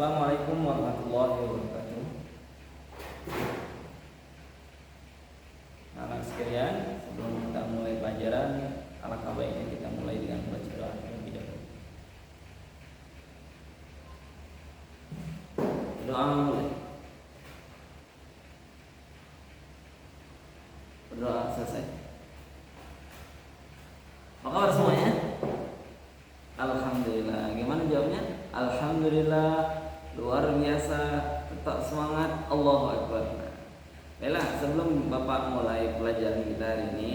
Assalamualaikum warahmatullahi wabarakatuh. Anak sekalian, sebelum kita mulai pelajaran, alangkah baiknya kita mulai dengan membaca doa terlebih dahulu. Doa mulai. Berdoa selesai. Apa kabar semuanya? Alhamdulillah. Gimana jawabnya? Alhamdulillah, luar biasa, tetap semangat, Allahu Akbar. Baiklah, sebelum Bapak mulai pelajaran kita hari ini,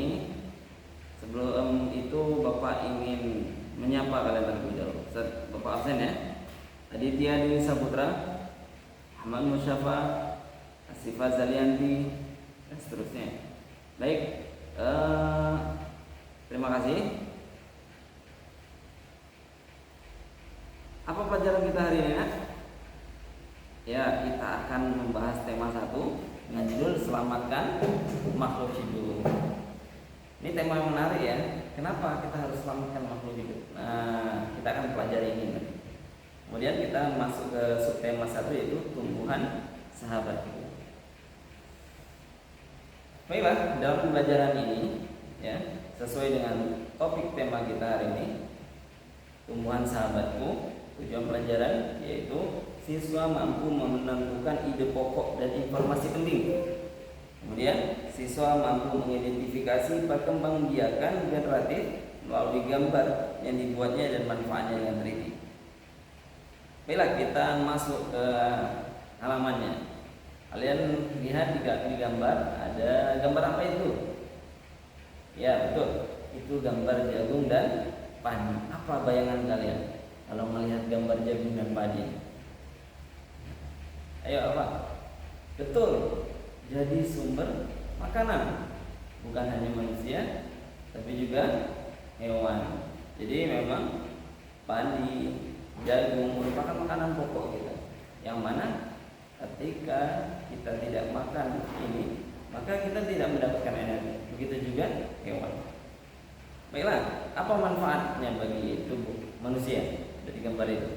sebelum itu Bapak ingin menyapa kalian terlebih dahulu. Bapak absen ya. Aditya Dewi Saputra, Ahmad Musyafa, Asifah Zalianti, dan seterusnya. Baik, terima kasih. Apa pelajaran kita hari ini? Ya, kita akan membahas tema 1 dengan judul Selamatkan Makhluk Hidup. Ini tema yang menarik ya. Kenapa kita harus selamatkan makhluk hidup? Nah, kita akan pelajari ini nanti. Kemudian kita masuk ke subtema 1 yaitu tumbuhan sahabat. Baiklah, dalam pelajaran ini ya, sesuai dengan topik tema kita hari ini, tumbuhan sahabatku. Tujuan pelajaran yaitu siswa mampu menentukan ide pokok dan informasi penting. Kemudian siswa mampu mengidentifikasi perkembangbiakan generatif melalui gambar yang dibuatnya dan manfaatnya dengan teliti. Baiklah, kita masuk ke halamannya. Kalian lihat di gambar, ada gambar apa itu? Ya betul, itu gambar jagung dan padi. Apa bayangan kalian kalau melihat gambar jagung dan padi? Ayo apa? Betul, jadi sumber makanan. Bukan hanya manusia, tapi juga hewan. Jadi memang padi, jagung merupakan makanan pokok kita. Yang mana ketika kita tidak makan ini, maka kita tidak mendapatkan energi. Begitu juga hewan. Baiklah, apa manfaatnya bagi tubuh manusia dari gambar itu?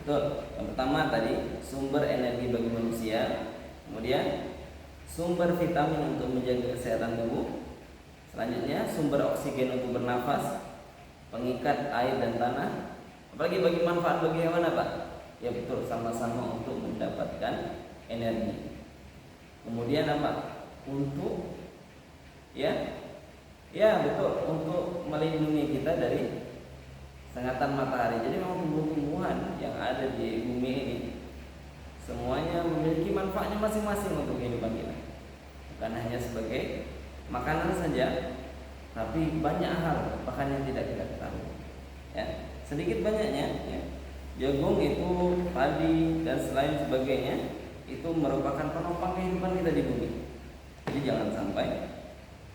Betul, yang pertama tadi sumber energi bagi manusia, kemudian sumber vitamin untuk menjaga kesehatan tubuh, selanjutnya sumber oksigen untuk bernafas, pengikat air dan tanah, apalagi bagi manfaat bagi hewan apa? Ya betul, sama-sama untuk mendapatkan energi. Kemudian apa? Untuk ya betul, untuk melindungi kita dari sengatan matahari. Jadi memang tumbuh-tumbuhan yang ada di bumi ini semuanya memiliki manfaatnya masing-masing untuk kehidupan kita. Bukan hanya sebagai makanan saja, tapi banyak hal bahkan yang tidak kita ketahui. Ya, sedikit banyaknya ya. Jagung itu, padi dan selain sebagainya itu merupakan penopang kehidupan kita di bumi. Jadi jangan sampai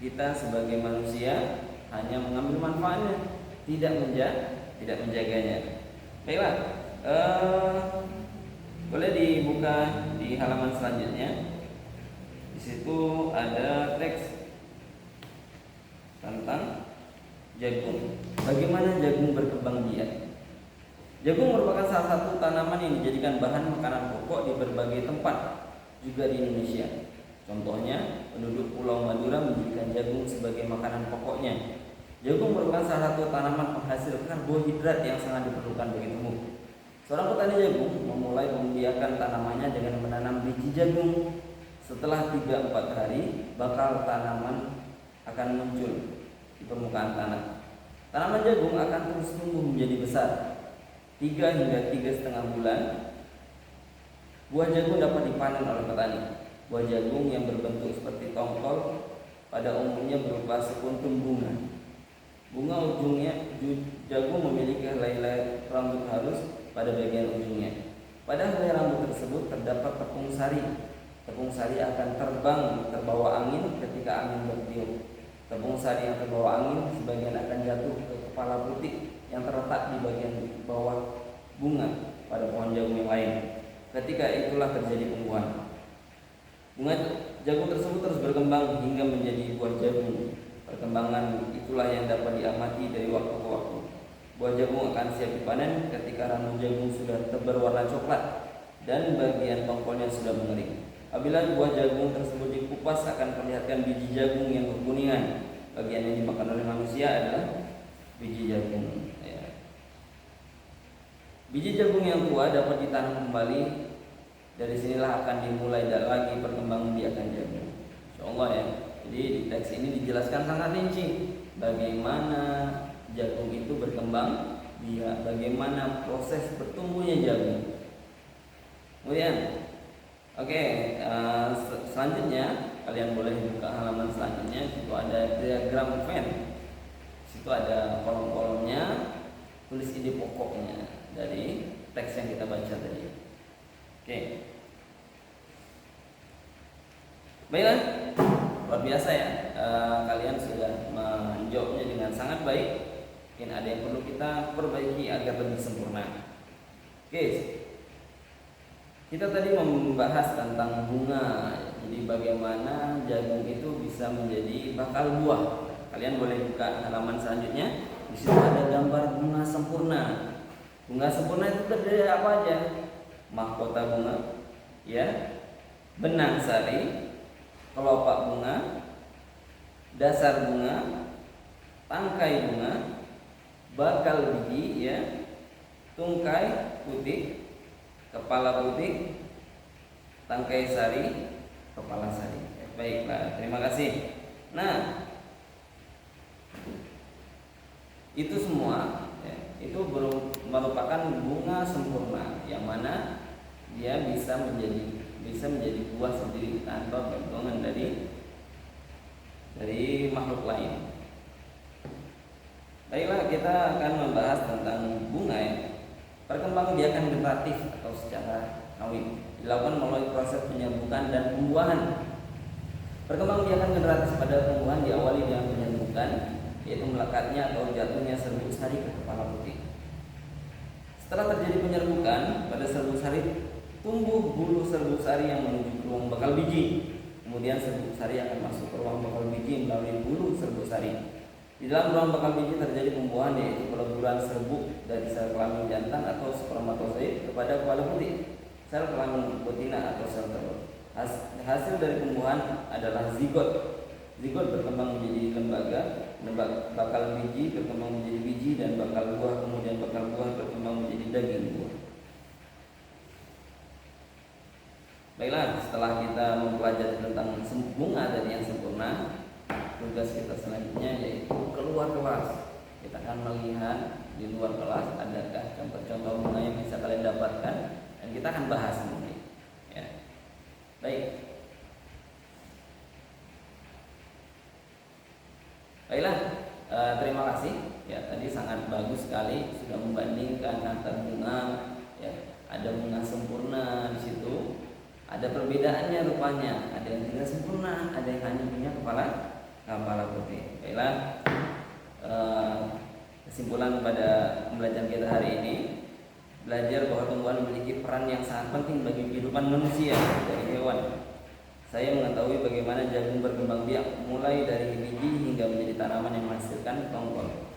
kita sebagai manusia hanya mengambil manfaatnya, tidak menjaganya. Baiklah, boleh dibuka di halaman selanjutnya. Di situ ada teks tentang jagung. Bagaimana jagung berkembang biak? Jagung merupakan salah satu tanaman yang dijadikan bahan makanan pokok di berbagai tempat, juga di Indonesia. Contohnya, penduduk Pulau Madura menjadikan jagung sebagai makanan pokoknya. Jagung merupakan salah satu tanaman penghasil karbohidrat yang sangat diperlukan bagi tubuh. Seorang petani jagung memulai membiarkan tanamannya dengan menanam biji jagung. Setelah 3-4 hari, bakal tanaman akan muncul di permukaan tanah. Tanaman jagung akan terus tumbuh menjadi besar. 3 hingga 3,5 bulan, buah jagung dapat dipanen oleh petani. Buah jagung yang berbentuk seperti tongkol pada umumnya berupa sekuntum bunga. Bunga ujungnya jagung memiliki helai-helai rambut halus pada bagian ujungnya. Pada helai rambut tersebut terdapat tepung sari. Tepung sari akan terbang terbawa angin ketika angin bertiup. Tepung sari yang terbawa angin sebagian akan jatuh ke kepala putih yang terletak di bagian bawah bunga pada pohon jagung yang lain. Ketika itulah terjadi pembuahan. Bunga jagung tersebut terus berkembang hingga menjadi buah jagung. Perkembangan itulah yang dapat diamati dari waktu ke waktu. Buah jagung akan siap dipanen ketika ranum jagung sudah berwarna coklat dan bagian tongkolnya sudah mengering. Apabila buah jagung tersebut dikupas akan perlihatkan biji jagung yang kekuningan. Bagian yang dimakan oleh manusia adalah biji jagung. Ya. Biji jagung yang tua dapat ditanam kembali. Dari sinilah akan dimulai lagi perkembangbiakan jagung. Insyaallah ya. Jadi di teks ini dijelaskan sangat rinci bagaimana jagung itu berkembang, bagaimana proses bertumbuhnya jagung. Kemudian, selanjutnya kalian boleh buka halaman selanjutnya. Itu ada diagram Venn. Situ ada kolom-kolomnya, tulis ide pokoknya dari teks yang kita baca tadi. Baiklah, luar biasa ya. Kalian sudah menjawabnya dengan sangat baik. Mungkin ada yang perlu kita perbaiki agar lebih sempurna. Kita tadi membahas tentang bunga. Jadi bagaimana jagung itu bisa menjadi bakal buah. Kalian boleh buka halaman selanjutnya. Di situ ada gambar bunga sempurna. Bunga sempurna itu terdiri dari apa aja? Mahkota bunga, ya, benang sari, kelopak bunga, dasar bunga, tangkai bunga, bakal biji, ya, tungkai putih, kepala putih, tangkai sari, kepala sari. Baiklah, terima kasih. Nah, itu semua ya, itu merupakan bunga sempurna yang mana dia bisa menjadi buah sendiri tanpa bantuan dari makhluk lain. Baiklah, kita akan membahas tentang bunga ya. Perkembangbiakan generatif atau secara kawin dilakukan melalui proses penyerbukan dan pembuahan. Perkembangbiakan generatif pada pembuahan diawali dengan penyerbukan, yaitu melekatnya atau jatuhnya serbuk sari ke kepala putih. Setelah terjadi penyerbukan pada serbuk sari, tumbuh bulu serbuk sari yang menuju ke ruang bakal biji. Kemudian serbuk sari akan masuk ke ruang bakal biji melalui bulu serbuk sari. Di dalam ruang bakal biji terjadi pembuahan, yaitu peleburan serbuk dari sel kelamin jantan atau spermatozoid kepada kepala putih, sel kelamin betina atau sel telur. Hasil dari pembuahan adalah zigot. Zigot berkembang menjadi lembaga, bakal biji berkembang menjadi biji dan bakal buah, kemudian bakal buah berkembang menjadi daging buah. Baiklah, setelah kita mempelajari tentang bunga tadi yang sempurna, tugas kita selanjutnya yaitu keluar kelas. Kita akan melihat di luar kelas adakah contoh-contoh bunga yang bisa kalian dapatkan, dan kita akan bahas mengenai ya. Baiklah, terima kasih ya. Tadi sangat bagus sekali sudah membandingkan antara bunga ya. Ada bunga sempurna di situ. Ada perbedaannya rupanya. Ada yang tidak sempurna, ada yang hanya punya kepala putih. Baiklah, kesimpulan pada pembelajaran kita hari ini, belajar bahwa tumbuhan memiliki peran yang sangat penting bagi kehidupan manusia dari hewan. Saya mengetahui bagaimana jagung berkembang biak mulai dari biji hingga menjadi tanaman yang menghasilkan tongkol.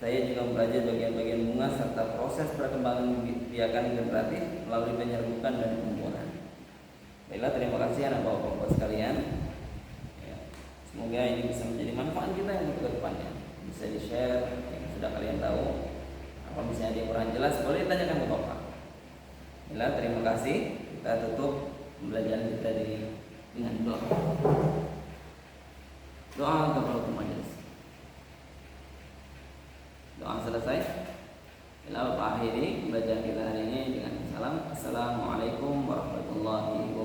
Saya juga mempelajari bagian-bagian bunga serta proses perkembangan biakan generatif melalui penyerbukan dan pembuahan. Baiklah, terima kasih anak bapak-bapak sekalian. Ya, semoga ini bisa menjadi manfaat kita yang ke depannya. Bisa di-share yang sudah kalian tahu. Apa misalnya ada yang kurang jelas, boleh tanyakan ke bapak. Baiklah, terima kasih. Kita tutup pembelajaran kita dengan doa. Doa kafaratul majelis. Doa selesai. Bapak akhiri pembelajaran kita hari ini dengan salam. Assalamualaikum warahmatullahi wabarakatuh.